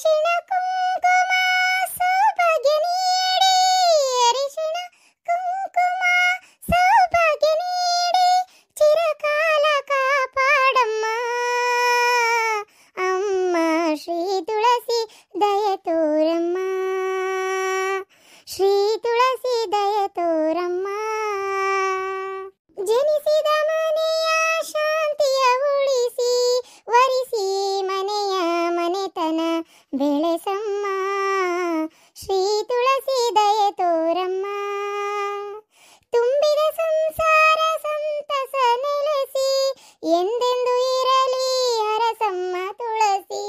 ಅರಿಶಿಣ ಕುಂಕುಮ ಸೌಭಾಗ್ಯ ನೀಡಿ, ಅರಿಶಿಣ ಕುಂಕುಮ ಸೌಭಾಗ್ಯ ನೀಡಿ ಚಿರಕಾಲ ಕಾಪಾಡಮ್ಮ ಅಮ್ಮ ಶ್ರೀ ತುಳಸಿ ದಯ ತೋರಮ್ಮ, ಶ್ರೀ ತುಳಸಿ ದಯ ತೋರಮ್ಮ. ಜನಿಸಿದ ಮನೆಯ ಶಾಂತಿಯ ಉಳಿಸಿ ವರಿಸಿ ಮನೆಯ ಮನೆತನ ಬೆಳೆಸಮ್ಮ, ಶ್ರೀ ತುಳಸಿ ದಯ ತೋರಮ್ಮ. ತುಂಬಿದ ಸಂಸಾರ ಸಂತಸ ನೆಲೆಸಿ ಎಂದೆಂದು ಇರಲಿ ಹರಸಮ್ಮ ತುಳಸಿ,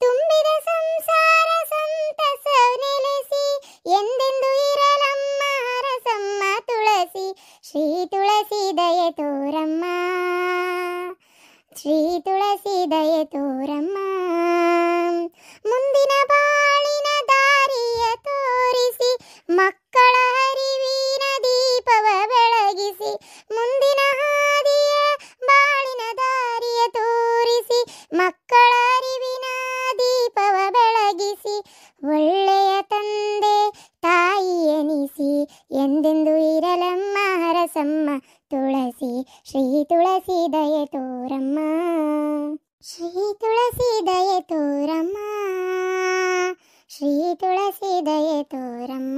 ತುಂಬಿದ ಸಂಸಾರ ಸಂತಸ ನೆಲೆಸಿ ಎಂದೆಂದು ಇರಲಮ್ಮ ಹರಸಮ್ಮ ತುಳಸಿ, ಶ್ರೀ ತುಳಸಿ ದಯ ತೋರಮ್ಮ, ಶ್ರೀ ತುಳಸಿ ದಯ ತೋರಮ್ಮ. ಮುಂದಿನ ಬಾಳಿನ ದಾರಿಯ ತೋರಿಸಿ ಮಕ್ಕಳ ಹರಿವಿನ ದೀಪವ ಬೆಳಗಿಸಿ, ಮುಂದಿನ ಹಾದಿಯ ಬಾಳಿನ ದಾರಿಯ ತೋರಿಸಿ ಮಕ್ಕಳ ಅರಿವಿನ ದೀಪವ ಬೆಳಗಿಸಿ, ಒಳ್ಳೆಯ ತಂದೆ ತಾಯಿ ಎನಿಸಿ ಎಂದೆಂದು ಇರಲಮ್ಮ ಹರಸಮ್ಮ ತುಳಸಿ, ಶ್ರೀ ತುಳಸಿ ದಯ ತೋರಮ್ಮ, ಶ್ರೀ ತುಳಸಿ ದಯ ತೋರಮ್ಮ, ಶ್ರೀ ತುಳಸಿ ದಯ ತೋರಮ್ಮ.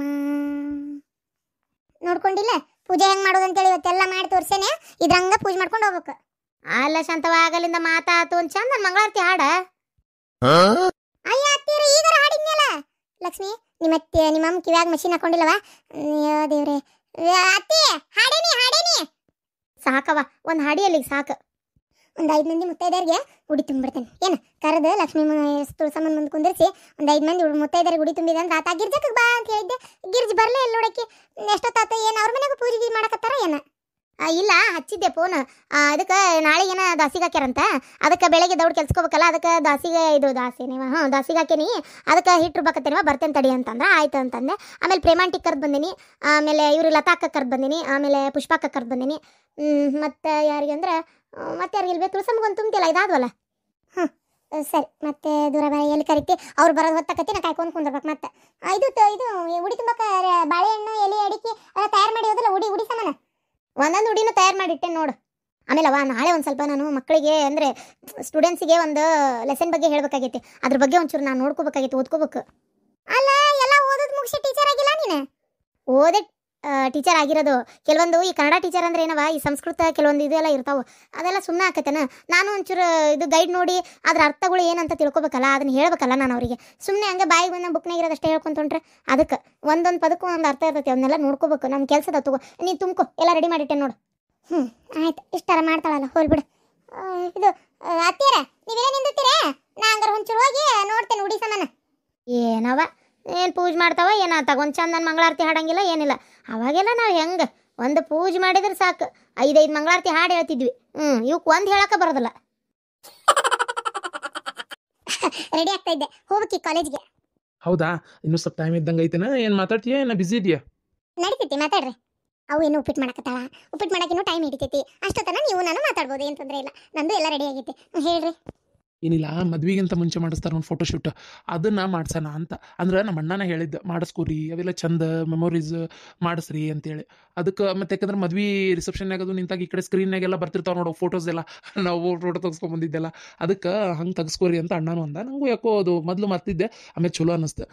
ನೋಡ್ಕೊಂಡಿಲ್ಲ ಪೂಜೆ ಹೆಂಗ್ ಮಾಡೋದಂತೇಳಿ ಇವತ್ತೆಲ್ಲ ಮಾಡಿ ತೋರ್ಸೇನೆ, ಇದ್ರಂಗ ಪೂಜೆ ಮಾಡ್ಕೊಂಡು ಹೋಗ್ಬೇಕು. ಅಲ್ಲ ಶಾಂತವ ಆಗಲಿಂದ ಮಾತಾತು ಅಂತ ಚಂದ ಮಂಗಳಾರತಿ ಹಾಡ. ಅಯ್ಯ ಅತ್ತೀರ ಈಗಾರ ಹಾಡಿದ್ನಲ್ಲ ಲಕ್ಷ್ಮಿ, ನಿಮ್ಮತ್ತೆ ನಿಮ್ಮಮ್ಮ ಕಿವ್ಯಾಗ ಮಷೀನ್ ಹಾಕೊಂಡಿಲ್ಲವ. ಅಯ್ಯೋ ದೇವ್ರೆ, ಅತ್ತಿ ಹಾಡೇನಿ ಹಾಡೇನಿ ಸಾಕವ, ಒಂದು ಹಾಡಿ ಅಲ್ಲಿಗೆ ಸಾಕು. ಒಂದು 5 ಮಂದಿ ಮುತ್ತೈದರಿಗೆ ಉಡಿ ತುಂಬಿಡ್ತೇನೆ. ಏನು ಕರೆದು ಲಕ್ಷ್ಮೀ ತುಳಸಮ್ಮನ ಮುಂದೆ ಕುಂದಿರಿಸಿ ಒಂದು 5 ಮಂದಿ ಮುತ್ತೈದರಿಗೆ ಉಡಿ ತುಂಬಿದೆ ಅಂದ್ರೆ ಆತ ಗಿರ್ಜಕ್ಕೆ ಬಾ ಅಂತ ಹೇಳಿದ್ದೆ. ಗಿರ್ಜ್ ಬರಲೇ ಇಲ್ಲ ನೋಡಕ್ಕೆ, ಎಷ್ಟೊತ್ತಾತ ಏನು ಅವ್ರ ಮನೆಗೂ ಪೂಜೆ ಮಾಡಕತ್ತಾರ ಏನು? ಇಲ್ಲ ಹಚ್ಚಿದ್ದೆ ಫೋನ್, ಅದಕ್ಕೆ ನಾಳೆ ಏನ ದಾಸಿಗೆ ಹಾಕ್ಯಾರಂತ, ಅದಕ್ಕೆ ಬೆಳಗ್ಗೆ ದೌಡ್ ಕೆಲ್ಸ್ಕೋಬೇಕಲ್ಲ, ಅದಕ್ಕೆ ದಾಸಿಗೆ ಇದು ದಾಸಿನೇವ ದಾಸಿಗೆ ಹಾಕೇನಿ, ಅದಕ್ಕೆ ಹಿಟ್ಟು ರುಬ್ಬಕತ್ತೇನಿವ ಬರ್ತೇನೆ ತಡಿ ಅಂತಂದ್ರೆ ಆಯ್ತು ಅಂತಂದೆ. ಆಮೇಲೆ ಪ್ರೇಮಾಂಟಿಗೆ ಕರೆದು ಬಂದೀನಿ, ಆಮೇಲೆ ಇವ್ರು ಲತಾಕ್ಕ ಕರೆದು ಬಂದೀನಿ, ಆಮೇಲೆ ಪುಷ್ಪಾಕ್ಕ ಕರೆದು ಬಂದೀನಿ. ಮತ್ತು ಯಾರಿಗೆ ಅಂದ್ರೆ ಮತ್ತೆ ಯಾರಿಗೆ ಇಲ್ಬೇಕು ತುಳಸಮ್ಗೊಂದು ತುಂಬ್ತಿಲ್ಲ ಇದಾದ್ವಲ್ಲ. ಸರಿ ಮತ್ತೆ ದೂರ ಎಲ್ಲಿ ಕರಿತಿ ಅವ್ರು ಬರೋದು ಹೊತ್ತಕತ್ತಿ ನಾ ಕಾಯ್ಕೊಂಡು ಕುಂದಿರ್ಬೇಕು. ಮತ್ತೆ ಇದು ಉಡಿ ತುಂಬಕ್ಕೆ ಬಾಳೆಹಣ್ಣು ಎಲೆ ಅಡಿಕೆ ತಯಾರು ಮಾಡಿ ಹೋದಲ್ಲ ಉಡಿ ಸಮಾನ ಒಂದೊಂದು ಉಡಿನೂ ತಯಾರು ಮಾಡಿಟ್ಟೆ ನೋಡು. ಆಮೇಲೆ ನಾಳೆ ಒಂದು ಸ್ವಲ್ಪ ನಾನು ಮಕ್ಕಳಿಗೆ ಅಂದರೆ ಸ್ಟೂಡೆಂಟ್ಸಿಗೆ ಒಂದು ಲೆಸನ್ ಬಗ್ಗೆ ಹೇಳಬೇಕಾಗೈತಿ, ಅದ್ರ ಬಗ್ಗೆ ಒಂಚೂರು ನಾನು ನೋಡ್ಕೋಬೇಕಾಗೈತಿ, ಓದ್ಕೋಬೇಕು. ಅಲ್ಲ ಎಲ್ಲ ಓದೋದು ಮುಗಿಸಿ ಟೀಚರ್ ಆಗಿಲ್ಲ ನೀನು? ಓದೇ ಟೀಚರ್ ಆಗಿರೋದು. ಕೆಲವೊಂದು ಈ ಕನ್ನಡ ಟೀಚರ್ ಅಂದ್ರೆ ಏನವ, ಈ ಸಂಸ್ಕೃತ ಕೆಲವೊಂದು ಇದೆಲ್ಲ ಇರ್ತಾವೆ, ಅದೆಲ್ಲ ಸುಮ್ಮನೆ ಆಕತ್ತೇನ. ನಾನು ಒಂಚೂರು ಇದು ಗೈಡ್ ನೋಡಿ ಅದ್ರ ಅರ್ಥಗಳು ಏನಂತ ತಿಳ್ಕೊಬೇಕಲ್ಲ, ಅದನ್ನ ಹೇಳ್ಬೇಕಲ್ಲ ನಾನು ಅವರಿಗೆ. ಸುಮ್ಮನೆ ಹಂಗೆ ಬಾಯಿಗೆ ಬಂದ ಬುಕ್ನಾಗ ಇರೋದಷ್ಟೇ ಹೇಳ್ಕೊಂತೊಂಡ್ರೆ ಅದಕ್ಕೆ ಒಂದೊಂದು ಪದಕ್ಕೂ ಒಂದು ಅರ್ಥ ಇರ್ತೈತಿ, ಅವನ್ನೆಲ್ಲ ನೋಡ್ಕೋಬೇಕು. ನಮ್ಮ ಕೆಲಸದ ತಗೋ ನೀನು ತುಂಬ್ಕೊ, ಎಲ್ಲ ರೆಡಿ ಮಾಡಿಟ್ಟೆ ನೋಡು. ಆಯ್ತು, ಇಷ್ಟಾರ ಮಾಡ್ತಾಳಲ್ಲ ಹೋಲ್ಬಿಡು. ಇದು ಅತ್ತೀರ ನೀವೆಲ್ಲ ನಿಂದಿರ್ತೀರ, ನಾ ಹಂಗಾರೆ ಒಂಚೂರು ಹೋಗಿ ನೋಡ್ತೇನೆ ಉಡಿ ಸಮಾನ. ಏನವ ಏನು ಪೂಜೆ ಮಾಡ್ತಾವ ಏನ ತಗೊಂಡು ಚಂದನ್ ಮಂಗಳಾರತಿ ಹಾಡಂಗಿಲ್ಲ ಏನಿಲ್ಲ. ಅವಾಗೆಲ್ಲ ನಾವು ಹೆಂಗೆ ಒಂದು ಪೂಜೆ ಮಾಡಿದ್ರೆ ಸಾಕು 5 ಮಂಗಳಾರತಿ ಹಾಡು ಹೇಳ್ತಿದ್ವಿ. ಇವಕ್ಕೆ ಒಂದು ಹೇಳಕ್ಕೆ ಬರೋದಿಲ್ಲ. ರೆಡಿ ಆಗ್ತಾ ಇದ್ದೆ, ಹೋಗ್ಬೇಕಿ ಕಾಲೇಜ್ಗೆ. ಹೌದಾ, ಇನ್ನೂ ಸ್ವಲ್ಪ ಟೈಮ್ ಇದ್ದಂಗೆ ಐತೆನಾ? ಏನು ಮಾತಾಡ್ತೀಯಾ, ಏನು ಬಿಸಿ ಇದೆಯಾ? ನಡೀತೈತಿ ಮಾತಾಡ್ರಿ. ಅವು ಏನು ಉಪ್ಪಿಟ್ಟು ಮಾಡಕತ್ತಾಳ, ಉಪ್ಪಿಟ್ಟು ಮಾಡಕ್ಕೆ ಟೈಮ್ ಹಿಡಿತೈತಿ. ಅಷ್ಟೊತ್ತನ ನೀವು ನಾನು ಮಾತಾಡ್ಬೋದು, ಏನು ತೊಂದರೆ ಇಲ್ಲ. ನಂದು ಎಲ್ಲ ರೆಡಿ ಆಗೈತಿ, ಹೇಳ್ರಿ. ಏನಿಲ್ಲ, ಮದ್ವಿಗಿಂತ ಮುಂಚೆ ಮಾಡಿಸ್ತಾರೆ ಒಂದು ಫೋಟೋಶೂಟ್, ಅದನ್ನು ಮಾಡ್ಸೋಣ ಅಂತ. ಅಂದ್ರೆ ನಮ್ಮ ಅಣ್ಣನ ಹೇಳಿದ್ದೆ ಮಾಡಿಸ್ಕೊರಿ, ಅವೆಲ್ಲ ಚಂದ ಮೆಮೊರೀಸ್ ಮಾಡಿಸ್ರಿ ಅಂತೇಳಿ. ಅದಕ್ಕೆ ಮತ್ತೆ ಯಾಕಂದ್ರೆ ಮದ್ವೆ ರಿಸೆಪ್ಷನ್ನಾಗದು ನಿಂತಾಗ ಈ ಕಡೆ ಸ್ಕ್ರೀನ್ನಾಗೆಲ್ಲ ಬರ್ತಿರ್ತಾವೆ ನೋಡೋ ಫೋಟೋಸ್ ಎಲ್ಲ, ನಾವು ಫೋಟೋ ತೆಗೆಸ್ಕೊಂಬಂದಿದ್ದೆಲ್ಲ, ಅದಕ್ಕೆ ಹಂಗೆ ತೆಗೆಸ್ಕೊರಿ ಅಂತ ಅಣ್ಣನೂ ಅಂದ. ನನಗೂ ಯಾಕೋ ಅದು ಮೊದಲು ಮರ್ತಿದ್ದೆ, ಆಮೇಲೆ ಚಲೋ ಅನ್ನಿಸ್ತು.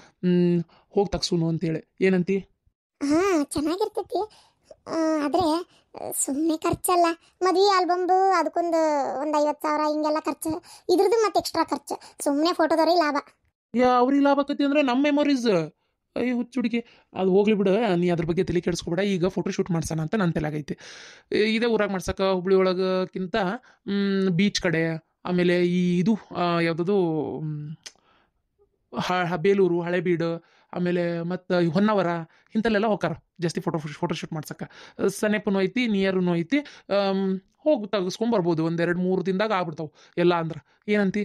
ಹೋಗಿ ತೆಗ್ಸೂನು ಅಂತೇಳಿ. ಏನಂತಿ? ಹಾಂ ಚೆನ್ನಾಗಿರ್ತೈತಿ, ಆದರೆ ಸುಮ್ಮನೆ ಖರ್ಚಲ್ಲ. ಮದುವೆ ಆಲ್ಬಮ್ದು ಅದಕ್ಕೊಂದು 50,000 ಹಿಂಗೆಲ್ಲ ಖರ್ಚು, ಇದ್ರದ್ದು ಮತ್ತೆ ಎಕ್ಸ್ಟ್ರಾ ಖರ್ಚು. ಸುಮ್ಮನೆ ಫೋಟೋದವ್ರಿಗೆ ಲಾಭ. ಅವ್ರಿಗೆ ಲಾಭ ಆಕತಿ ಅಂದ್ರೆ ನಮ್ಮ ಮೆಮೊರೀಸ್. ಅಯ್ಯ ಹುಚ್ಚುಡಿಗೆ, ಅದು ಹೋಗ್ಲಿ ಬಿಡು, ನೀ ಅದ್ರ ಬಗ್ಗೆ ತಲೆ ಕೆಡಿಸ್ಕೊಬೇಡ. ಈಗ ಫೋಟೋಶೂಟ್ ಮಾಡ್ಸೋಣ ಅಂತ ನನ್ನ ತಲೆಗೈತಿ. ಇದೇ ಊರಾಗ ಮಾಡ್ಸಕ್ಕೆ ಹುಬ್ಳಿ ಒಳಗಕ್ಕಿಂತ ಬೀಚ್ ಕಡೆ, ಆಮೇಲೆ ಇದು ಯಾವುದದು ಬೇಲೂರು, ಹಳೆಬೀಡು, ಆಮೇಲೆ ಮತ್ತು ಹೊನ್ನಾವರ ಇಂಥಲ್ಲೆಲ್ಲ ಹೋಗಾರ ಜಾಸ್ತಿ ಫೋಟೋಶೂಟ್ ಮಾಡ್ಸಕ್ಕೆ. ಸನೇಪನೂ ಐತಿ, ನಿಯರೂ ಐತಿ. ಹೋಗಿ ತೆಗೆಸ್ಕೊಂಬರ್ಬೋದು, 1-2-3 ದಿನದಾಗ ಆಗ್ಬಿಡ್ತಾವೆ ಎಲ್ಲ. ಅಂದ್ರೆ ಏನಂತಿ?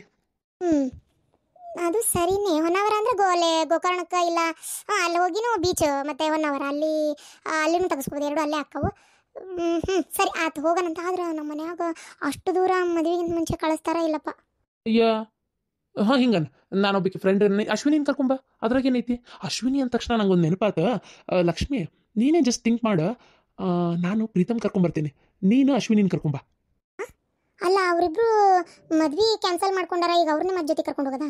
ಅದು ಸರಿನೇ. ಹೊನ್ನಾವರ ಅಂದ್ರೆ ಗೋಕರ್ಣಕ್ಕೆ ಇಲ್ಲ, ಅಲ್ಲಿ ಹೋಗಿನೂ ಬೀಚ್ ಮತ್ತು ಹೊನ್ನಾವರ ಅಲ್ಲಿನೂ ತೆಗೆಸ್ಬೋದು, 2 ಅಲ್ಲೇ ಹಾಕವು. ಸರಿ ಆಯ್ತು, ಹೋಗೋಣಂತ. ಆದ್ರೆ ನಮ್ಮ ಮನ್ಯಾಗ ಅಷ್ಟು ದೂರ ಮದುವೆಗಿಂತ ಮುಂಚೆ ಕಳಿಸ್ತಾರ ಇಲ್ಲಪ್ಪ. ಅಯ್ಯ ಹಾಂ ಹಿಂಗನ್ ನಾನೊಬ್ಬಕ್ಕೆ ಫ್ರೆಂಡ್ ಅಶ್ವಿನಿನ ಕರ್ಕೊಂಬ ಅದ್ರಾಗ ಏನೈತಿ. ಅಶ್ವಿನಿ ಅಂದ ತಕ್ಷಣ ನಂಗೊಂದು ನೆನಪಾತ. ಲಕ್ಷ್ಮಿ ನೀನೇ ಜಸ್ಟ್ ಥಿಂಕ್ ಮಾಡು. ನಾನು ಪ್ರೀತಮ್ ಕರ್ಕೊಂಬರ್ತೀನಿ, ನೀನು ಅಶ್ವಿನಿನ ಕರ್ಕೊಂಬ. ಅಲ್ಲ ಅವರಿಬ್ರು ಮದ್ವಿ ಕ್ಯಾನ್ಸಲ್ ಮಾಡ್ಕೊಂಡಾರ, ಈಗ ಅವ್ರನ್ನ ಮದ್ ಜೊತೆ ಕರ್ಕೊಂಡು ಹೋಗದ.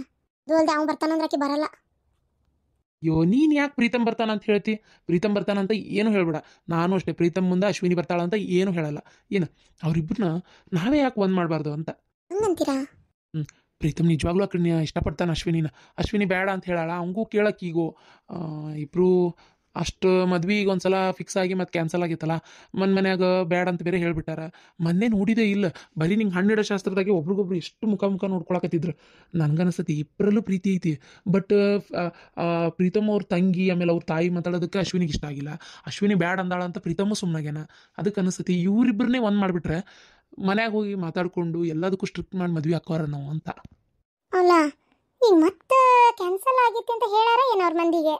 ಅದು ಅಲ್ದೆ ಅವ್ನು ಬರ್ತಾನಂದ್ರೆ ಆಕಿ ಬರಲ್ಲ. ಅಯ್ಯೋ ನೀನು ಯಾಕೆ ಪ್ರೀತಮ್ ಬರ್ತಾನ ಅಂತ ಹೇಳ್ತಿ? ಪ್ರೀತಮ್ ಬರ್ತಾನಂತ ಏನು ಹೇಳ್ಬೇಡ. ನಾನು ಅಷ್ಟೇ ಪ್ರೀತಮ್ ಮುಂದೆ ಅಶ್ವಿನಿ ಬರ್ತಾಳಂತ ಏನು ಹೇಳಲ್ಲ. ಏನು ಅವ್ರಿಬ್ರನ್ನ ನಾವೇ ಯಾಕೆ ಒಂದು ಮಾಡಬಾರ್ದು ಅಂತ. ಹಂಗಂತೀರಾ? ಪ್ರೀತಮ್ ನಿಜವಾಗ್ಲೂ ಅಕ್ಕನ ಇಷ್ಟಪಡ್ತಾನೆ ಅಶ್ವಿನಿನ. ಅಶ್ವಿನಿ ಬೇಡ ಅಂತ ಹೇಳಲ್ಲ, ಅವಂಗೂ ಕೇಳಕ್ಕೆ ಈಗೋ. ಇಬ್ಬರು ಅಷ್ಟು ಮದ್ವೆ ಈಗ ಒಂದ್ಸಲ ಫಿಕ್ಸ್ ಆಗಿ ಮತ್ತೆ ಕ್ಯಾನ್ಸಲ್ ಆಗಿತ್ತಲ್ಲ, ಮನ್ಯಾಗ ಬೇಡ ಅಂತ ಬೇರೆ ಹೇಳ್ಬಿಟ್ಟಾರ. ಮೊನ್ನೆ ನೋಡಿದೇ ಇಲ್ಲ, ಬರೀ ನಿಂಗೆ ಹಣ್ಣಿಡೋ ಶಾಸ್ತ್ರದಾಗೆ ಒಬ್ರಿಗೊಬ್ರು ಎಷ್ಟು ಮುಖ ನೋಡ್ಕೊಳಕತ್ತಿದ್ರು. ನನ್ಗನ್ಸತಿ ಇಬ್ಬರಲ್ಲೂ ಪ್ರೀತಿ ಐತಿ. ಬಟ್ ಪ್ರೀತಮ್ ಅವ್ರ ತಂಗಿ ಆಮೇಲೆ ಅವ್ರ ತಾಯಿ ಮಾತಾಡೋದಕ್ಕೆ ಅಶ್ವಿನಿಗೆ ಇಷ್ಟ ಆಗಿಲ್ಲ. ಅಶ್ವಿನಿ ಬ್ಯಾಡ ಅಂದಾಳ ಅಂತ ಪ್ರೀತಮ್ಮು ಸುಮ್ಮನಾಗ್ಯಾನ. ಅದಕ್ಕೆ ಅನಿಸ್ತತಿ ಇವರಿಬ್ಬರನ್ನೇ ಒಂದು ಮಾಡಿಬಿಟ್ರೆ ಮನ್ಯಾಗ ಹೋಗಿ ಮಾತಾಡ್ಕೊಂಡು ಎಲ್ಲದಕ್ಕೂ ಸ್ಟ್ರಿಕ್ಟ್ ಮಾಡಿ ಮದ್ವೆ ಹಾಕೋರ ನಾವು ಅಂತ. ಅಲ್ಲ ಈಗ ಮತ್ತೆ ಕ್ಯಾನ್ಸಲ್ ಆಗಿತ್ತು ಅಂತ ಹೇಳಾರ ಏನು ಅವ್ರ ಮಂದಿಗೆ?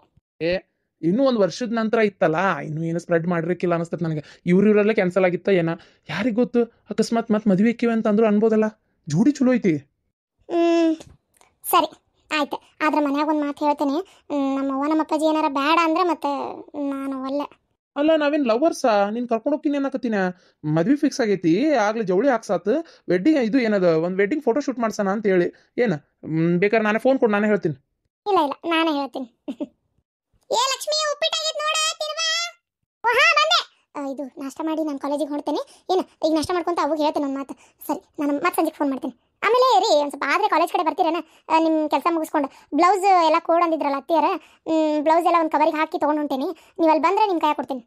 ಇನ್ನೂ ಒಂದು ವರ್ಷದ ನಂತರ ಇತ್ತಲ್ಲ, ಇನ್ನೂ ಏನು ಸ್ಪ್ರೆಡ್ ಮಾಡಿರಕ್ಕಿಲ್ಲ ಅನಿಸ್ತದೆ ನನಗೆ. ಇವರಲ್ಲೇ ಕ್ಯಾನ್ಸಲ್ ಆಗಿತ್ತ ಏನ, ಯಾರಿಗೆ ಗೊತ್ತು. ಅಕಸ್ಮಾತ್ ಮತ್ತೆ ಮದುವೆ ಇಕ್ಕಿವೆ ಅಂತ ಅಂದ್ರು ಅನ್ಬೋದಲ್ಲ. ಜೋಡಿ ಚಲೋ ಐತಿ. ಸರಿ ಆಯ್ತು, ಆದ್ರೆ ಮನ್ಯಾಗ ಒಂದು ಮಾತು ಹೇಳ್ತೇನೆ. ನಮ್ಮವ್ವ ನಮ್ಮ ಅಪ್ಪಾಜಿ ಏನಾರ ಬೇಡ ಅಂದ್ರೆ ಮತ್ತೆ ನಾನು ಒಲ್ಲೆ. ಅಲ್ಲ ನಾವೇನು ಲವರ್ಸಾ? ನೀನು ಕರ್ಕೊಂಡು ಹೋಗ್ತೀನಿ ಅನ್ನಕತ್ತೀನಿ. ಮದ್ವೆ ಫಿಕ್ಸ್ ಆಗೈತಿ, ಆಗ್ಲೇ ಜವಳಿ ಹಾಕ್ಸಾತು. ವೆಡ್ಡಿಂಗ್ ಇದು ಏನದ ಒಂದು ವೆಡ್ಡಿಂಗ್ ಫೋಟೋ ಶೂಟ್ ಮಾಡ್ಸೋಣ ಅಂತ ಹೇಳಿ. ಏನು ಬೇಕಾದ್ರೆ ನಾನೇ ಫೋನ್ ಕೊಡು, ನಾನೇ ಹೇಳ್ತೀನಿ. ಇಲ್ಲ ಇಲ್ಲ ನಾನೇ ಹೇಳ್ತೀನಿ. ಏ ಲಕ್ಷ್ಮಿ, ಉಪ್ಪಿಟ್ಟಾಗಿತ್ತು ನೋಡ, ತಿರ್ವಾ. ಹಾ ಬಂದೆ. ಇದು ನಾಷ್ಟ ಮಾಡಿ ನಾನು ಕಾಲೇಜಿಗೆ ಹೊರಡ್ತೇನೆ. ಏನು ಈಗ ನಾಷ್ಟ ಮಾಡ್ಕೊಂತ ಅವಾಗ ಹೇಳ್ತೇನೆ ಒಂದು ಮಾತು. ಸರಿ, ನಾನು ಮತ್ತೆ ಸಂಜೆಗೆ ಫೋನ್ ಮಾಡ್ತೀನಿ. ಆಮೇಲೆ ರೀ ಒಂದು ಸ್ವಲ್ಪ ಆದರೆ ಕಾಲೇಜ್ ಕಡೆ ಬರ್ತೀರೇನ? ನಿಮ್ಮ ಕೆಲಸ ಮುಗಿಸ್ಕೊಂಡು ಬ್ಲೌಸ್ ಎಲ್ಲ ಕೋಡ್ ಅಂದಿದ್ರಲ್ಲ ಅತ್ತಿಯರ, ಬ್ಲೌಸ್ ಎಲ್ಲ ಒಂದು ಕವರಿಗೆ ಹಾಕಿ ತೊಗೊಂಡು ಹೊಂಟೇನಿ. ನೀವು ಅಲ್ಲಿ ಬಂದರೆ ನಿಮ್ಮ ಕೈ ಕೊಡ್ತೀನಿ.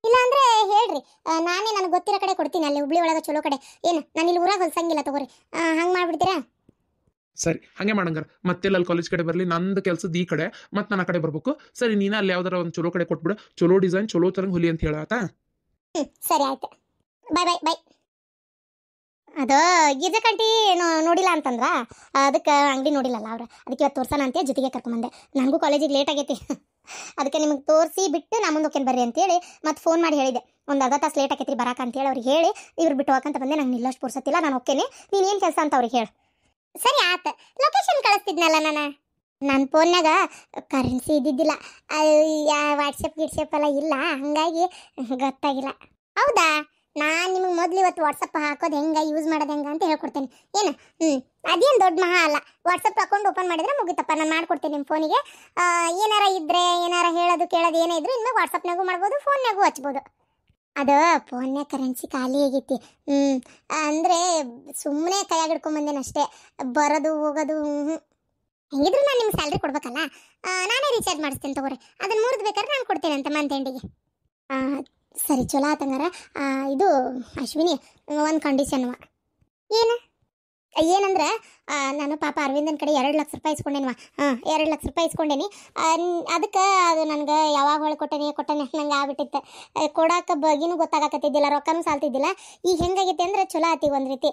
ಇಲ್ಲ ಅಂದರೆ ಹೇಳ್ರಿ, ನಾನೇ ನನಗೆ ಗೊತ್ತಿರೋ ಕಡೆ ಕೊಡ್ತೀನಿ, ಅಲ್ಲಿ ಹುಬ್ಳಿ ಒಳಗೆ ಚಲೋ ಕಡೆ. ಏನು ನಾನು ಇಲ್ಲಿ ಊರಾಗ ಹೊಲ್ಸಂಗಿಲ್ಲ, ತಗೋರಿ. ಹಂಗೆ ಮಾಡಿಬಿಡ್ತೀರಾ? ಸರಿ ಹಾಗೆ ಮಾಡಂಗಾರ. ಮತ್ತೆ ಅಲ್ಲಿ ಕಾಲೇಜ್ ಕಡೆ ಬರಲಿ, ನಂದು ಕೆಲಸದ ಈ ಕಡೆ, ಮತ್ತೆ ನಾನು ಆ ಕಡೆ ಬರ್ಬೇಕು. ಸರಿ, ನೀನು ಅಲ್ಲಿ ಯಾವ್ದಾರ ಒಂದು ಚಲೋ ಕಡೆ ಕೊಟ್ಬಿಡು. ಚಲೋ ಡಿಸೈನ್ ಚಲೋ ತರಂಗ್ ಹೊಲಿ ಅಂತ ಹೇಳಾತಾ. ಸರಿ ಆಯ್ತು, ಬಾಯ್ ಬಾಯ್ ಬಾಯ್. ಅದು ಗಿರ್ಜಕಂಟಿ ನೋಡಿಲ್ಲ ಅಂತಂದ್ರ, ಅದಕ್ಕೆ ಅಂಗಡಿ ನೋಡಿಲ್ಲಲ್ಲ ಅವ್ರು, ಅದಕ್ಕೆ ಇವತ್ತು ತೋರ್ಸೋಣ ಅಂತ ಜೊತೆಗೆ ಕರ್ಕೊಂಬಂದೆ. ನನಗೂ ಕಾಲೇಜಿಗೆ ಲೇಟ್ ಆಗೈತಿ, ಅದಕ್ಕೆ ನಿಮಗೆ ತೋರಿಸಿ ಬಿಟ್ಟು ನಾ ಮುಂದೆ ಹೋಗ್ತೀನಿ ಬರ್ರಿ ಅಂತೇಳಿ ಮತ್ತೆ ಫೋನ್ ಮಾಡಿ ಹೇಳಿದೆ. ಒಂದು ಅರ್ಧ ತಾಸು ಲೇಟ್ ಆಕೈತ್ರಿ ಬರಾಕ ಅಂತೇಳಿ ಅವ್ರಿಗೆ ಹೇಳಿ ಇವ್ರು ಬಿಟ್ಟು ಹೋಗಂತ ಬಂದೆ. ನಂಗೆ ನಿಲ್ಲಷ್ಟು ಪುರ್ಸತ್ತಿಲ್ಲ, ನಾನು ಓಕೆನೆ. ನೀನೇನು ಕೆಲಸ ಅಂತ ಅವ್ರಿಗೆ ಹೇಳು. ಸರಿ ಆಯ್ತು, ಲೊಕೇಶನ್ ಕಳಿಸ್ತಿದ್ನಲ್ಲ ನಾನು. ನನ್ನ ಫೋನ್ನಾಗ ಕರೆನ್ಸಿ ಇದ್ದಿದ್ದಿಲ್ಲ, ವಾಟ್ಸಪ್ ಗಿಟ್ಸಪ್ ಎಲ್ಲ ಇಲ್ಲ, ಹಾಗಾಗಿ ಗೊತ್ತಾಗಿಲ್ಲ. ಹೌದಾ, ನಾನು ನಿಮಗೆ ಮೊದಲು ಇವತ್ತು ವಾಟ್ಸಪ್ ಹಾಕೋದು ಹೆಂಗೆ, ಯೂಸ್ ಮಾಡೋದು ಹೆಂಗೆ ಅಂತ ಹೇಳ್ಕೊಡ್ತೇನೆ. ಏನು ಅದೇನು ದೊಡ್ಡ ಮಹಾ ಅಲ್ಲ. ವಾಟ್ಸಪ್ ಅಕೌಂಟ್ ಓಪನ್ ಮಾಡಿದ್ರೆ ಮುಗಿತಪ್ಪ, ನಾನು ಮಾಡ್ಕೊಡ್ತೀನಿ ನಿಮ್ಮ ಫೋನಿಗೆ. ಏನಾರ ಇದ್ದರೆ, ಏನಾರ ಹೇಳೋದು ಕೇಳೋದು ಏನೇ ಇದ್ರು ಇನ್ಮೇಲೆ ವಾಟ್ಸಪ್ನಾಗೂ ಮಾಡ್ಬೋದು, ಫೋನ್ನಾಗೂ ಹಚ್ಬೋದು. ಅದು ಫೋನ್ಯಾಗ ಕರೆನ್ಸಿ ಖಾಲಿ ಆಗೈತಿ. ಅಂದರೆ ಸುಮ್ಮನೆ ಕೈಯಾಗ ಹಿಡ್ಕೊಂಬಂದೇನೆ ಅಷ್ಟೇ, ಬರೋದು ಹೋಗೋದು. ಹೆಂಗಿದ್ರು ನಾನು ನಿಮ್ಗೆ ಸ್ಯಾಲ್ರಿ ಕೊಡ್ಬೇಕಲ್ಲ, ನಾನೇ ರೀಚಾರ್ಜ್ ಮಾಡಿಸ್ತೇನೆ ತಗೋರಿ. ಅದನ್ನು ಮುರಿದು ಬೇಕಾದ್ರೆ ನಾನು ಕೊಡ್ತೇನೆ ಅಂತ ಮಂತ್ ಎಂಡಿಗೆ. ಸರಿ ಚಲೋ ಆತಂಗಾರ. ಇದು ಅಶ್ವಿನಿ, ಒಂದು ಕಂಡೀಷನ್ವ. ಏನಂದ್ರೆ ನಾನು ಪಾಪ ಅರವಿಂದನ ಕಡೆ 2 ಲಕ್ಷ ರೂಪಾಯಿ ಇಸ್ಕೊಂಡೇನ್ವ. 2 ಲಕ್ಷ ರೂಪಾಯಿ ಇಸ್ಕೊಂಡೇನಿ. ಅದಕ್ಕೆ ಅದು ನನಗೆ ಯಾವಾಗ ಹೊಳೆ ಕೊಟ್ಟೇನೆ ನಂಗೆ ಆಗ್ಬಿಟ್ಟಿತ್ತು. ಕೊಡೋಕೆ ಬಗ್ಗಿನೂ ಗೊತ್ತಾಗತ್ತಿದ್ದಿಲ್ಲ, ರೊಕ್ಕನೂ ಸಾಲ್ತಿದ್ದಿಲ್ಲ. ಈಗ ಹೆಂಗಾಗೈತಿ ಅಂದರೆ ಚಲೋ ಆತಿ ಒಂದು ರೀತಿ.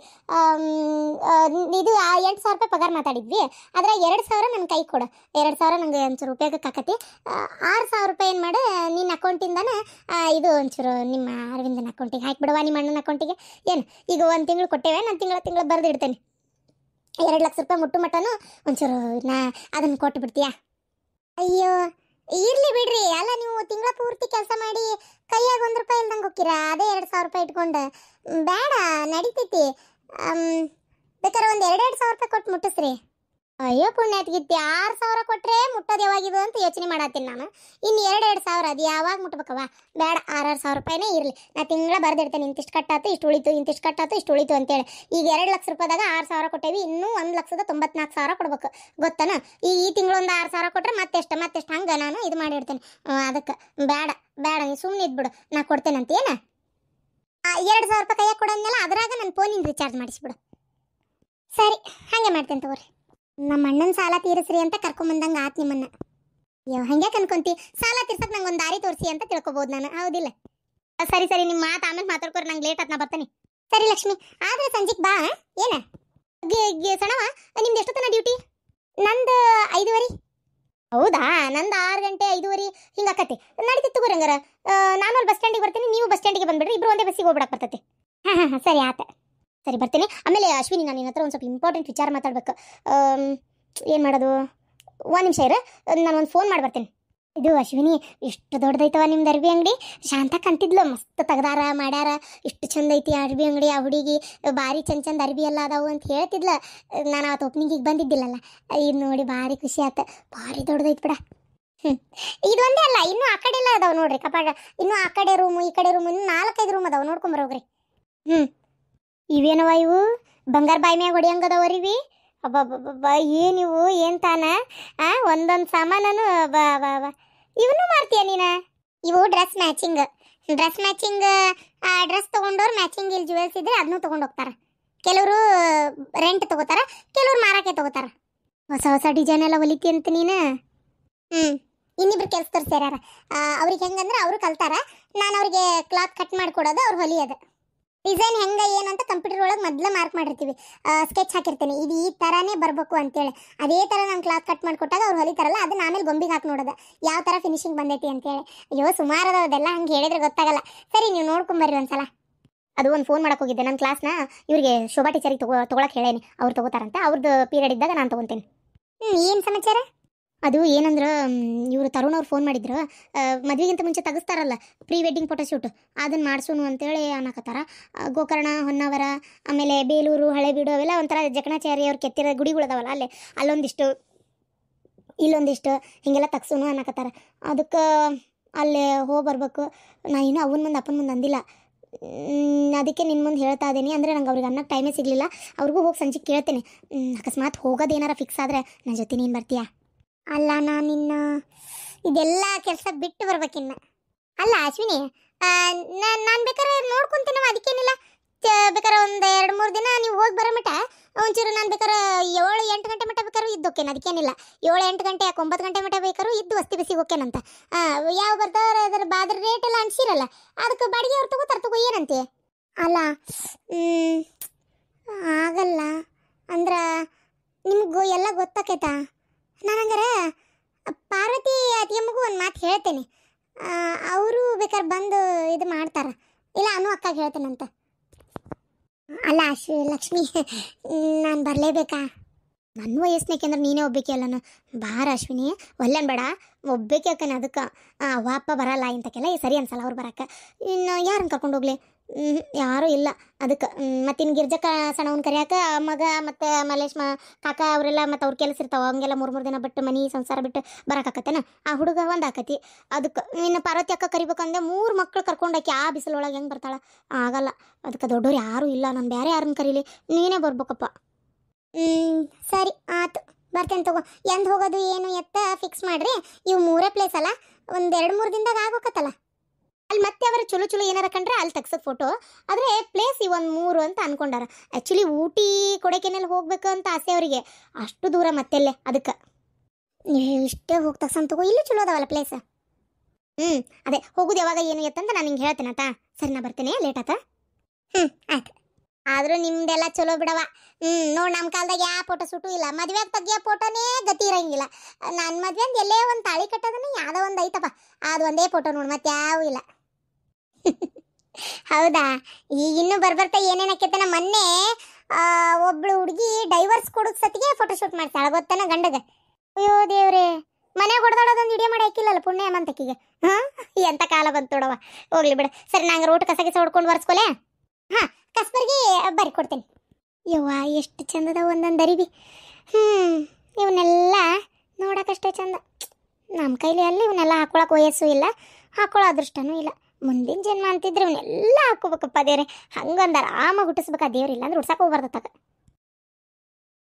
ಇದು 8,000 ರೂಪಾಯಿ ಪಗಾರ ಮಾತಾಡಿದ್ವಿ, ಆದರೆ 2,000 ನನ್ನ ಕೈ ಕೊಡು. 2,000 ನನಗೆ ಒಂಚೂರು ಉಪಯೋಗಕ್ಕೆ ಆಕತಿ. 6,000 ರೂಪಾಯಿ ಏನು ಮಾಡು, ನಿನ್ನ ಅಕೌಂಟಿಂದನೇ ಇದು ಒಂಚೂರು ನಿಮ್ಮ ಅರವಿಂದನ ಅಕೌಂಟಿಗೆ ಹಾಕಿಬಿಡುವ, ನಿಮ್ಮ ಅಣ್ಣನ ಅಕೌಂಟಿಗೆ. ಏನು ಈಗ 1 ತಿಂಗಳು ಕೊಟ್ಟೇವೆ, ನಾನು ತಿಂಗಳ ಬರೆದು ಇಡ್ತೇನೆ. 2 ಲಕ್ಷ ರೂಪಾಯಿ ಮುಟ್ಟು ಮಟ್ಟನು ಒಂಚೂರು ಅದನ್ನು ಕೊಟ್ಟು ಬಿಡ್ತೀಯಾ? ಅಯ್ಯೋ ಇರ್ಲಿ ಬಿಡ್ರಿ. ಅಲ್ಲ ನೀವು ತಿಂಗಳ ಪೂರ್ತಿ ಕೆಲಸ ಮಾಡಿ ಕೈಯಾಗ 1 ರೂಪಾಯಿ ಇಲ್ದಂಗೆ ಹೋಗ್ತೀರಾ, ಅದೇ 2,000 ರೂಪಾಯಿ ಇಟ್ಕೊಂಡು ಬೇಡ, ನಡೀತೈತಿ. ಬೇಕಾದ್ರೆ ಒಂದು 2,000 ರೂಪಾಯಿ ಕೊಟ್ಟು ಮುಟ್ಟಿಸ್ರಿ. ಅಯ್ಯೋ ಪುಣ್ಯಾತ್ಗಿತ್ತಿ, 6,000 ಕೊಟ್ಟರೆ ಮುಟ್ಟೋದು ಯಾವಾಗಿದು ಅಂತ ಯೋಚನೆ ಮಾಡತ್ತೀನಿ ನಾನು. ಇನ್ನು 2,000 ಅದು ಯಾವಾಗ ಮುಟ್ಬೇಕವ? ಬೇಡ, 6,000 ರೂಪಾಯಿನೇ ಇರಲಿ. ನಾ ತಿಂಗಳ ಬರ್ದಿರ್ತೇನೆ, ಇಂತಿಷ್ಟು ಕಟ್ಟಾತು ಇಷ್ಟು ಉಳಿತು, ಇಂತಿಷ್ಟು ಕಟ್ಟಾತು ಇಷ್ಟು ಉಳಿತು ಅಂತೇಳಿ. ಈಗ 2 ಲಕ್ಷ ರೂಪಾಯಿದಾಗ 6,000 ಕೊಟ್ಟೇವಿ, ಇನ್ನೂ 1,94,000 ಕೊಡ್ಬೇಕು, ಗೊತ್ತಾನ? ಈ ತಿಂಗಳು ಒಂದು 6,000 ಕೊಟ್ಟರೆ ಮತ್ತೆಷ್ಟು ಹಂಗೆ ನಾನು ಇದು ಮಾಡಿಡ್ತೇನೆ. ಅದಕ್ಕೆ ಬೇಡ ನೀನು ಸುಮ್ಮನೆ ಇದ್ಬಿಡು, ನಾ ಕೊಡ್ತೇನೆ ಅಂತ. ಏನು 2,000 ರೂಪಾಯಿ ಕೈಯಾಗ ಕೊಡೋದ್ನೆಲ್ಲ ಅದರಾಗ ನನ್ನ ಫೋನಿಂದ ರೀಚಾರ್ಜ್ ಮಾಡಿಸ್ಬಿಡು. ಸರಿ ಹಾಗೆ ಮಾಡ್ತೇನೆ ತಗೋರಿ. ನಮ್ಮ ಅಣ್ಣನ ಸಾಲ ತೀರಿಸ್ರಿ ಅಂತ ಕರ್ಕೊಂಬಂದಂಗೆ ಆತ್ ನಿಮ್ಮನ್ನ. ಅಯ್ಯೋ ಹಂಗೆ ಅನ್ಕೊಂತಿ, ಸಾಲ ತೀರ್ಸಕ್ಕೆ ನಂಗೆ ಒಂದು ದಾರಿ ತೋರಿಸಿ ಅಂತ ತಿಳ್ಕೊಬೋದು ನಾನು, ಹೌದಿಲ್ಲ? ಸರಿ ನಿಮ್ಮ ಮಾತು ಆಮೇಲೆ ಮಾತಾಡ್ಕೊರಿ, ನಂಗೆ ಲೇಟ್ ಆತ್, ನಾ ಬರ್ತೀನಿ. ಸರಿ ಲಕ್ಷ್ಮಿ, ಆದರೆ ಸಂಜೆಗೆ ಬಾ. ಏನ ಸಣವ, ನಿಮ್ದು ಎಷ್ಟೊತ್ತನ ಡ್ಯೂಟಿ? ನಂದು 5:30. ಹೌದಾ, ನಂದು 6 ಗಂಟೆ 5:30 ಹಿಂಗೆ ಆಕತಿ. ನಡೀತಿ ತಗೋರಿ ಹಂಗಾರ. ನಾನು ಅಲ್ಲಿ ಬಸ್ ಸ್ಟ್ಯಾಂಡಿಗೆ ಬರ್ತೀನಿ, ನೀವು ಬಸ್ ಸ್ಟ್ಯಾಂಡಿಗೆ ಬಂದ್ಬಿಡ್ರಿ, ಇಬ್ರು ಒಂದೇ ಬಸ್ಸಿಗೆ ಹೋಗ್ಬಿಡಕ್ಕೆ ಬರ್ತೈತಿ. ಹಾಂ ಸರಿ ಆತ, ಸರಿ ಬರ್ತೀನಿ. ಆಮೇಲೆ ಅಶ್ವಿನಿ, ನಾನು ನಿನ್ನ ಹತ್ರ ಒಂದು ಸ್ವಲ್ಪ ಇಂಪಾರ್ಟೆಂಟ್ ವಿಚಾರ ಮಾತಾಡ್ಬೇಕು. ಏನು ಮಾಡೋದು? ಒಂದು ನಿಮಿಷ ಇರು, ನಾನು ಒಂದು ಫೋನ್ ಮಾಡಿ ಬರ್ತೀನಿ. ಇದು ಅಶ್ವಿನಿ, ಇಷ್ಟು ದೊಡ್ಡದೈತವ ನಿಮ್ದು ಅರ್ಬಿ ಅಂಗಡಿ. ಶಾಂತಕ್ಕೆ ಅಂತಿದ್ಲು ಮಸ್ತ್ ತೆಗ್ದಾರ ಮಾಡ್ಯಾರ, ಇಷ್ಟು ಚಂದ ಐತಿ ಅರ್ಬಿ ಅಂಗಡಿ, ಆ ಹುಡುಗಿ ಭಾರಿ ಚಂದ ಅರ್ಬಿ ಎಲ್ಲ ಅದಾವು ಅಂತ ಹೇಳ್ತಿದ್ಲ. ನಾನು ಅವತ್ತು ಓಪನಿಂಗಿಗೆ ಬಂದಿದ್ದಿಲ್ಲಲ್ಲ, ಇದು ನೋಡಿ ಭಾರಿ ಖುಷಿ ಆಯ್ತು. ಭಾರಿ ದೊಡ್ಡದೈತಿ ಬಿಡ. ಇದೊಂದೇ ಅಲ್ಲ, ಇನ್ನೂ ಆ ಕಡೆ ಎಲ್ಲ ಅದಾವ ನೋಡ್ರಿ ಕಪಾಟ. ಇನ್ನೂ ಆ ಕಡೆ ರೂಮು ಈ ಕಡೆ ರೂಮು, ಇನ್ನೂ 4-5 ರೂಮ್ ಅದಾವ, ನೋಡ್ಕೊಂಬರೋಗ್ರಿ. ಇವೇನವ ಇವು ಬಂಗಾರ ಬಾಯಿ ಮ್ಯಾಗ ಹೊಡಿಯಂಗದವರಿವಿ. ಅಬ್ಬಬ್ಬಬ್ಬ, ಏನಿವು ಏನು ತಾನ ಒಂದೊಂದು ಸಾಮಾನು. ಬಾ ಬಾ ಬಾ, ಇವನು ಮಾಡ್ತೀಯ ನೀನು? ಇವು ಡ್ರೆಸ್ ಮ್ಯಾಚಿಂಗ್ ಡ್ರೆಸ್ ತೊಗೊಂಡವ್ರು ಮ್ಯಾಚಿಂಗ್ ಇಲ್ಲಿ ಜುವೆಲ್ಸ್ ಇದ್ರೆ ಅದನ್ನೂ ತೊಗೊಂಡು ಹೋಗ್ತಾರೆ. ಕೆಲವರು ರೆಂಟ್ ತೊಗೋತಾರ, ಕೆಲವ್ರು ಮಾರಕ್ಕೆ ತೊಗೋತಾರ. ಹೊಸ ಹೊಸ ಡಿಸೈನ್ ಎಲ್ಲ ಹೊಲಿತಿ ಅಂತ ನೀನು. ಇನ್ನಿಬ್ರು ಕೆಲಸದವ್ರು ಸೇರ್ಯಾರ. ಅವ್ರಿಗೆ ಹೆಂಗಂದ್ರೆ ಅವರು ಕಲ್ತಾರ, ನಾನು ಅವ್ರಿಗೆ ಕ್ಲಾತ್ ಕಟ್ ಮಾಡಿಕೊಡೋದು, ಅವ್ರು ಹೊಲಿಯೋದು. ಡಿಸೈನ್ ಹೆಂಗೆ ಏನು ಅಂತ ಕಂಪ್ಯೂಟರ್ ಒಳಗೆ ಮೊದಲು ಮಾರ್ಕ್ ಮಾಡಿರ್ತೀವಿ, ಸ್ಕೆಚ್ ಹಾಕಿರ್ತೀನಿ, ಇದು ಈ ಥರನೇ ಬರಬೇಕು ಅಂತೇಳಿ. ಅದೇ ಥರ ನಾನು ಕ್ಲಾತ್ ಕಟ್ ಮಾಡಿಕೊಟ್ಟಾಗ ಅವ್ರು ಹೊಲಿತಾರಲ್ಲ, ಅದನ್ನ ಆಮೇಲೆ ಗೊಂಬಿಗೆ ಹಾಕಿ ನೋಡೋದು ಯಾವ ಥರ ಫಿನಿಶಿಂಗ್ ಬಂದೈತಿ ಅಂತೇಳಿ. ಅಯ್ಯೋ ಸುಮಾರು ಅದಾವದೆಲ್ಲ, ಹಂಗೆ ಹೇಳಿದ್ರೆ ಗೊತ್ತಾಗಲ್ಲ. ಸರಿ, ನೀವು ನೋಡ್ಕೊಂಬರ್ರಿ ಒಂದ್ಸಲ. ಅದು ಒಂದು ಫೋನ್ ಮಾಡಕ್ಕೆ ಹೋಗಿದ್ದೆ ನನ್ನ ಕ್ಲಾಸ್ನ, ಇವರಿಗೆ ಶೋಭಾ ಟೀಚರಿಗೆ ತೊಗೊಳಕ್ಕೆ ಹೇಳೇನಿ, ಅವ್ರು ತೊಗೋತಾರಂತೆ. ಅವ್ರದ್ದು ಪೀರಿಯಡ್ ಇದ್ದಾಗ ನಾನು ತೊಗೊತೀನಿ. ಏನು ಸಮಾಚಾರ? ಅದು ಏನಂದ್ರೆ ಇವರು ತರುಣ್ ಅವ್ರು ಫೋನ್ ಮಾಡಿದ್ರು, ಮದುವೆಗಿಂತ ಮುಂಚೆ ತೆಗಿಸ್ತಾರಲ್ಲ ಪ್ರೀ ವೆಡ್ಡಿಂಗ್ ಫೋಟೋಶೂಟ್, ಅದನ್ನು ಮಾಡಿಸೋನು ಅಂತೇಳಿ ಅನ್ನಕತ್ತಾರ. ಗೋಕರ್ಣ, ಹೊನ್ನಾವರ, ಆಮೇಲೆ ಬೇಲೂರು, ಹಳೆಬೀಡು ಅವೆಲ್ಲ ಒಂಥರ ಜಕಣಾಚಾರಿ ಅವ್ರು ಕೆತ್ತಿರೋ ಗುಡಿಗಳದಾವಲ್ಲ, ಅಲ್ಲೊಂದಿಷ್ಟು ಇಲ್ಲೊಂದಿಷ್ಟು ಹಿಂಗೆಲ್ಲ ತಗ್ಸೋನು ಅನ್ನಕತ್ತಾರ. ಅದಕ್ಕೆ ಅಲ್ಲೇ ಹೋಗಿ ಬರ್ಬೇಕು. ನಾ ಇನ್ನೂ ಅವನ ಮುಂದೆ ಅಪ್ಪನ ಮುಂದೆ ಅಂದಿಲ್ಲ, ಅದಕ್ಕೆ ನಿನ್ನ ಮುಂದೆ ಹೇಳ್ತಾ ಇದ್ದೀನಿ. ಅಂದರೆ ನಂಗೆ ಅವ್ರಿಗೆ ಅನ್ನೋಕ್ಕೆ ಟೈಮೇ ಸಿಗಲಿಲ್ಲ. ಅವ್ರಿಗೂ ಹೋಗಿ ಸಂಜೆ ಕೇಳ್ತೇನೆ. ಅಕಸ್ಮಾತ್ ಹೋಗೋದು ಏನಾರ ಫಿಕ್ಸ್ ಆದರೆ ನನ್ನ ಜೊತೆ ನೀನು ಬರ್ತೀಯಾ? ಅಲ್ಲ, ನಾನಿನ್ನ ಇದೆಲ್ಲ ಕೆಲಸ ಬಿಟ್ಟು ಬರ್ಬೇಕಿನ್ನ. ಅಲ್ಲ ಅಶ್ವಿನಿ, ನಾನು ಬೇಕಾದ್ರೆ ನೋಡ್ಕೊತೀನವ, ಅದಕ್ಕೇನಿಲ್ಲ. ಬೇಕಾದ್ರೆ ಒಂದು 2-3 ದಿನ ನೀವು ಹೋಗಿ ಬರೋ ಮಟ್ಟ ಒಂಚೂರು ನಾನು ಬೇಕಾದ್ರೆ 7-8 ಗಂಟೆ ಮಟ್ಟ ಬೇಕಾದ್ರೂ ಇದ್ದು ಹೋಕ್ಕೇನೆ, ಅದಕ್ಕೇನಿಲ್ಲ. 7-8 ಗಂಟೆ ಯಾಕೆ 9 ಗಂಟೆ ಮಟ್ಟ ಬೇಕಾದ್ರೂ ಇದ್ದು ವಸ್ತಿ ಬಿಸಿ ಹೋಕ್ಕೇನಂತ. ಯಾವ ಬರ್ತಾವ್ರೆ ಅದ್ರ ರೇಟ್ ಎಲ್ಲ ಅನ್ಸಿರಲ್ಲ, ಅದಕ್ಕೆ ಬಾಡಿಗೆ ಅವ್ರು ತಗೋ ಏನಂತೆ? ಅಲ್ಲ ಆಗಲ್ಲ ಅಂದ್ರೆ ನಿಮಗೂ ಎಲ್ಲ ಗೊತ್ತಾಕೈತಾ? ನಾನು ಹಂಗಾರೆ ಪಾರ್ವತಿ ಅತ್ತಿಯಮ್ಮಗೂ ಒಂದು ಮಾತು ಹೇಳ್ತೇನೆ, ಅವರು ಬೇಕಾದ್ರೆ ಬಂದು ಇದು ಮಾಡ್ತಾರೆ. ಇಲ್ಲ ಅನು ಅಕ್ಕಾಗ ಹೇಳ್ತೇನಂತ. ಅಲ್ಲ ಲಕ್ಷ್ಮಿ, ನಾನು ಬರಲೇಬೇಕಾ? ನನ್ನ ವಯಸ್ಸಿನಕ್ಕೆ ಅಂದ್ರೆ ನೀನೇ ಒಬ್ಬೇಕೆ ಅಲ್ಲನು. ಬಾರ ಅಶ್ವಿನಿ, ಒಲ್ಲೇನು ಬೇಡ, ಒಬ್ಬೇಕೆ ಅಕ್ಕನ. ಅದಕ್ಕೆ ಅವ್ವ ಅಪ್ಪ ಬರಲ್ಲ ಇಂಥಕ್ಕೆಲ್ಲ ಸರಿ ಅನ್ಸಲ್ಲ ಅವ್ರು ಬರೋಕ್ಕೆ. ಇನ್ನು ಯಾರನ್ನು ಕರ್ಕೊಂಡು ಹೋಗ್ಲಿ? ಯಾರೂ ಇಲ್ಲ. ಅದಕ್ಕೆ ಮತ್ತಿನ್ನು ಗಿರ್ಜಕ್ಕ ಸಣ್ಣವನ್ನ ಕರಿಯಾಕೆ ಮಗ ಮತ್ತು ಮಲ್ಲೇಶ್ ಕಾಕ ಅವರೆಲ್ಲ ಮತ್ತು ಅವ್ರ ಕೆಲಸ ಇರ್ತಾವೆ, ಹಂಗೆಲ್ಲ 3 ದಿನ ಬಿಟ್ಟು ಮನೆ ಸಂಸಾರ ಬಿಟ್ಟು ಬರೋಕ್ಕಾಕತ್ತೇನ? ಆ ಹುಡುಗ ಒಂದು ಆಕತಿ. ಅದಕ್ಕೆ ಇನ್ನು ಪಾರ್ವತಿ ಅಕ್ಕ ಕರಿಬೇಕಂದ್ರೆ 3 ಮಕ್ಳು ಕರ್ಕೊಂಡಾಕಿ ಆ ಬಿಸಿಲೊಳಗೆ ಹೆಂಗೆ ಬರ್ತಾಳೆ? ಆಗಲ್ಲ. ಅದಕ್ಕೆ ದೊಡ್ಡವ್ರು ಯಾರೂ ಇಲ್ಲ, ನಾನು ಬೇರೆ ಯಾರನ್ನ ಕರೀಲಿ, ನೀನೇ ಬರ್ಬೇಕಪ್ಪ. ಸರಿ ಆಯ್ತು, ಬರ್ತೇನೆ ತಗೋ. ಎಂದು ಹೋಗೋದು ಏನು ಎತ್ತ ಫಿಕ್ಸ್ ಮಾಡಿರಿ. ಇವು 3 ಪ್ಲೇಸ್ ಅಲ್ಲ, ಒಂದು 2-3 ದಿನದಾಗ ಆಗೋಕತ್ತಲ್ಲ. ಅಲ್ಲಿ ಮತ್ತೆ ಅವರು ಚಲೋ ಏನಾರ ಕಂಡ್ರೆ ಅಲ್ಲಿ ತೆಗ್ಸೋದು ಫೋಟೋ. ಆದರೆ ಪ್ಲೇಸ್ ಇವೊಂದು 3 ಅಂತ ಅನ್ಕೊಂಡಾರ. ಆ್ಯಕ್ಚುಲಿ ಊಟಿ ಕೊಡೈಕೆನೆಲ್ ಹೋಗ್ಬೇಕು ಅಂತ ಆಸೆ ಅವರಿಗೆ, ಅಷ್ಟು ದೂರ ಮತ್ತೆಲ್ಲೇ. ಅದಕ್ಕೆ ಇಷ್ಟೇ ಹೋಗಿ ತಗ್ಸನ್ ತಗೋ, ಇಲ್ಲೂ ಚಲೋ ಅದಾವಲ್ಲ ಪ್ಲೇಸ್. ಅದೇ ಹೋಗೋದು ಯಾವಾಗ ಏನು ಎತ್ತಂತ ನಾನು ಹಿಂಗೆ ಹೇಳ್ತೇನೆ ಆತ. ಸರಿ, ನಾ ಬರ್ತೇನೆ, ಲೇಟ್ ಆತ. ಆಯ್ತು. ಆದರೂ ನಿಮ್ದೆಲ್ಲ ಚಲೋ ಬಿಡವ. ನೋಡಿ, ನಮ್ಮ ಕಾಲದಾಗ ಯಾವ ಫೋಟೋ ಶೂಟು ಇಲ್ಲ, ಮದುವೆಗೆ ತೆಗಿಯೋ ಫೋಟೋನೇ ಗತಿ ಇರೋಂಗಿಲ್ಲ. ನನ್ನ ಮದುವೆ ಅಂತ ಎಲ್ಲೇ ಒಂದು ತಾಳಿ ಕಟ್ಟೋದನ್ನ ಯಾವುದೋ ಒಂದು ಐತಪ್ಪ, ಅದು ಒಂದೇ ಫೋಟೋ ನೋಡಿ, ಮತ್ತೆ ಯಾವೂ ಇಲ್ಲ. ಹೌದಾ? ಈಗ ಇನ್ನೂ ಬರ್ತಾ ಏನೇನು ಆಕೈತೆ. ನಮ್ಮ ಮೊನ್ನೆ ಒಬ್ಳು ಹುಡುಗಿ ಡೈವರ್ಸ್ ಕೊಡೋದು ಸತಿಗೆ ಫೋಟೋಶೂಟ್ ಮಾಡ್ತಾಳೆ, ಗೊತ್ತಾನ ಗಂಡಗೆ. ಅಯ್ಯೋ ದೇವ್ರೆ, ಮನೆಗೆ ಹೊಡೆದಾಡೋದೊಂದು ವಿಡಿಯೋ ಮಾಡಿ ಹಾಕಿಲ್ಲಲ್ಲ ಪುಣ್ಯ ಮಂತಕ್ಕಿಗೆ. ಎಂಥ ಕಾಲ ಬಂತು ನೋಡವ. ಹೋಗ್ಲಿ ಬಿಡು. ಸರಿ, ನಂಗೆ ರೋಟ್ ಕಸ ಹೊಡ್ಕೊಂಡು ಬರ್ಸ್ಕೊಲೆ. ಕಸ್ಬರ್ಗಿ ಬರಿ ಕೊಡ್ತೀನಿ. ಯವ್ವ, ಎಷ್ಟು ಚಂದದ ಒಂದೊಂದು ಅರಿವಿ. ಇವನ್ನೆಲ್ಲ ನೋಡೋಕಷ್ಟೇ ಚಂದ. ನಮ್ಮ ಕೈಲಿ ಅಲ್ಲಿ ಇವನ್ನೆಲ್ಲ ಹಾಕೊಳಕ್ಕೆ ವಯಸ್ಸು ಇಲ್ಲ, ಹಾಕೊಳ್ಳೋ ಅದೃಷ್ಟನೂ ಇಲ್ಲ. ಮುಂದಿನ ಜನ್ಮ ಅಂತಿದ್ರೆ ಇವನ್ನೆಲ್ಲ ಹಾಕೋಬೇಕಪ್ಪ ದೇವ್ರೆ. ಹಂಗೊಂದು ಆರಾಮಾಗಿ ಹುಟ್ಟಿಸ್ಬೇಕು ಆ ದೇವ್ರಿಲ್ಲ ಅಂದ್ರೆ ಹುಡ್ಸಕ್ಕೆ ಹೋಗ್ಬಾರ್ದು ತಗ.